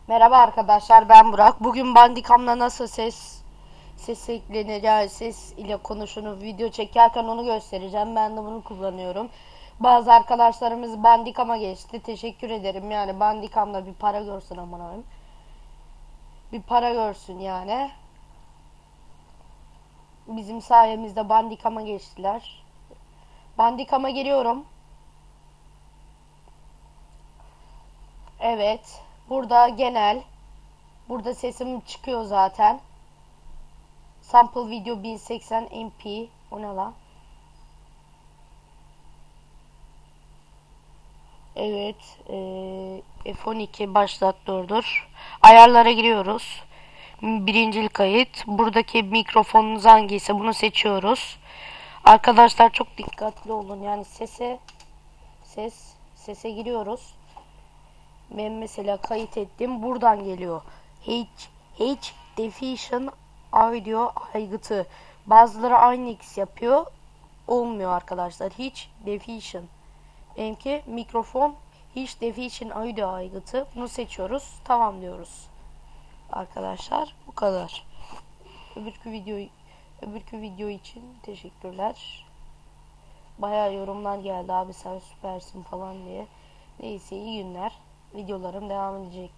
Merhaba arkadaşlar, ben Burak. Bugün Bandicam'la nasıl ses eklenir, yani ses ile konuşunu video çekerken onu göstereceğim. Ben de bunu kullanıyorum. Bazı arkadaşlarımız Bandicam'a geçti. Teşekkür ederim. Yani Bandicam'da bir para görsün, aman abim. Bir para görsün yani. Bizim sayemizde Bandicam'a geçtiler. Bandicam'a giriyorum. Evet. Burada genel. Burada sesim çıkıyor zaten. Sample video 1080 MP. O ne lan? Evet. F12 başlat durdur. Ayarlara giriyoruz. Birincil kayıt. Buradaki mikrofonunuz hangiyse bunu seçiyoruz. Arkadaşlar çok dikkatli olun. Yani sese giriyoruz. Ben mesela kayıt ettim. Buradan geliyor. H Diffusion Audio aygıtı. Bazıları aynı X yapıyor. Olmuyor arkadaşlar. Hiç Diffusion. Benimki mikrofon hiç Diffusion Audio aygıtı. Bunu seçiyoruz. Tamam diyoruz. Arkadaşlar bu kadar. Öbürkü video için teşekkürler. Bayağı yorumlar geldi, abi sen süpersin falan diye. Neyse, iyi günler. Videolarım devam edecektir.